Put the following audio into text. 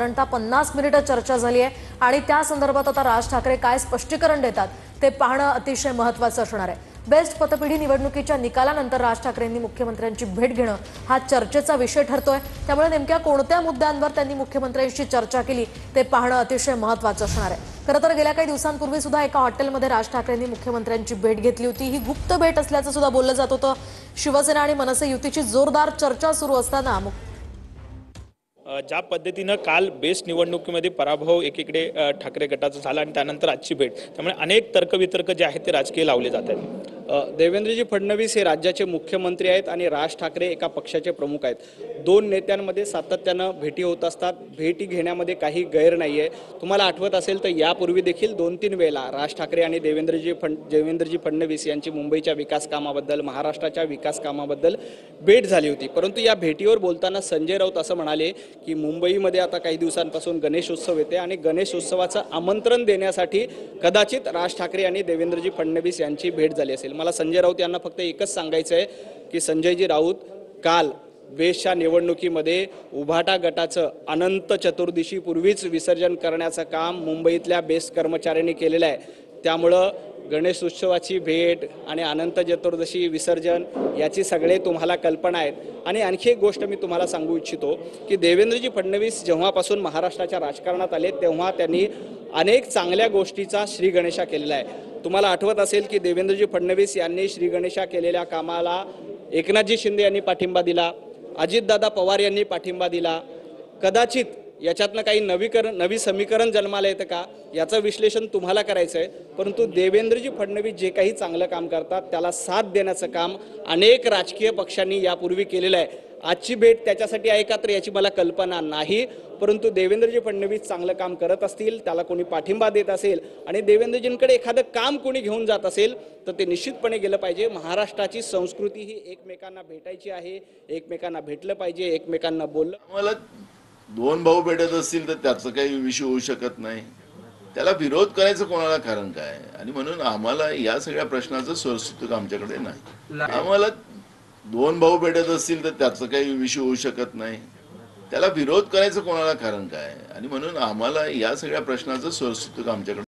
साधारणतः 50 मिनिटं चर्चा झाली आहे आणि त्या संदर्भात आता राज ठाकरे काय स्पष्टीकरण देतात ते पाहणं अतिशय महत्त्वाचं असणार आहे। बेस्ट पतपेढी निवडणुकीच्या निकालानंतर राज ठाकरेंनी मुख्यमंत्र्यांची भेट घेणं हा चर्चेचा विषय ठरतोय। त्यामुळे नेमक्या कोणत्या मुद्द्यांवर त्यांनी मुख्यमंत्र्यांशी चर्चा केली ते पाहणं अतिशय महत्त्वाचं असणार आहे। खरं तर गेल्या काही दिवसांपूर्वी सुद्धा एका हॉटेलमध्ये राज ठाकरेंनी मुख्यमंत्र्यांची भेट घेतली होती। ही गुप्त भेट असल्याचं सुद्धा बोललं जात होतं। शिवसेना आणि मनसे युतीची जोरदार चर्चा सुरू असताना ज्या पद्धतीनं काल बेस्ट निवडणुकीमध्ये पराभव एकीकडे ठाकरे गटाचा झाला आणि त्यानंतर आजची भेट, त्यामुळे अनेक तर्कवितर्क जे आहेत ते राजकीय लावले जात आहेत। देवेंद्रजी फडणवीस हे राज्याचे मुख्यमंत्री आहेत आणि राज ठाकरे एका पक्षाचे प्रमुख आहेत। दोन नेत्यांमध्ये सातत्यानं भेटी होत असतात। भेटी घेण्यामध्ये काही गैर नाही आहे। तुम्हाला आठवत असेल तर यापूर्वी देखील 2-3 वेळेला राज ठाकरे आणि देवेंद्रजी फडणवीस यांची मुंबईच्या विकास कामाबद्दल, महाराष्ट्राच्या विकास कामाबद्दल भेट झाली होती। परंतु या भेटीवर बोलताना संजय राऊत असं म्हणाले की मुंबईमध्ये आता काही दिवसांपासून गणेशोत्सव येते आणि गणेशोत्सवाचं आमंत्रण देण्यासाठी कदाचित राज ठाकरे आणि देवेंद्रजी फडणवीस यांची भेट झाली असेल। मला संजय राऊत यांना फक्त एकच सांगायचं आहे की संजयजी राऊत काल बेस्टच्या निवडणुकीमध्ये उभाटा गटाचं अनंत चतुर्दशीपूर्वीच विसर्जन करण्याचं काम मुंबईतल्या बेस्ट कर्मचाऱ्यांनी केलेलं आहे। त्यामुळं गणेश उत्सवाची भेट आणि अनंत चतुर्दशी विसर्जन याची सगळे तुम्हाला कल्पना आहेत। आणि आणखी एक गोष्ट मी तुम्हाला सांगू इच्छितो की देवेंद्रजी फडणवीस जेव्हापासून महाराष्ट्राच्या राजकारणात आले तेव्हा त्यांनी अनेक चांगल्या गोष्टीचा श्री गणेशा केलेला आहे। तुम्हाला आठवत असेल की देवेंद्रजी फडणवीस यांनी श्री गणेशा केलेल्या कामाला एकनाथजी शिंदे यांनी पाठिंबा दिला, अजितदादा पवार यांनी पाठिंबा दिला। कदाचित याच्यातनं काही नवी समीकरण जन्माला येतं का याचं विश्लेषण तुम्हाला करायचं आहे। परंतु देवेंद्रजी फडणवीस जे काही चांगलं काम करतात त्याला साथ देण्याचं काम अनेक राजकीय पक्षांनी यापूर्वी केलेलं आहे। आजची भेट त्याच्यासाठी आहे का तर याची मला कल्पना नाही, परंतु देवेंद्रजी फडणवीस चांगलं काम करत असतील, त्याला कोणी पाठिंबा देत असेल आणि देवेंद्रजींकडे एखादं काम कोणी घेऊन जात असेल तर ते निश्चितपणे गेलं पाहिजे। महाराष्ट्राची संस्कृती ही एकमेकांना भेटायची आहे, एकमेकांना भेटलं पाहिजे, एकमेकांना बोललं। मला दोन भाऊ भेटत असतील तर त्याचं काही विषय होऊ शकत नाही, त्याला विरोध करायचं कोणाला कारण काय? आणि म्हणून आम्हाला या सगळ्या प्रश्नाचं सरसूत्र आमच्याकडे नाही। आम्हाला दोन भाऊ भेटत असतील तर त्याचं काही विषय होऊ शकत नाही, त्याला विरोध करायचं कोणाला कारण काय? आणि म्हणून आम्हाला या सगळ्या प्रश्नाचं सरसूत्र आमच्याकडे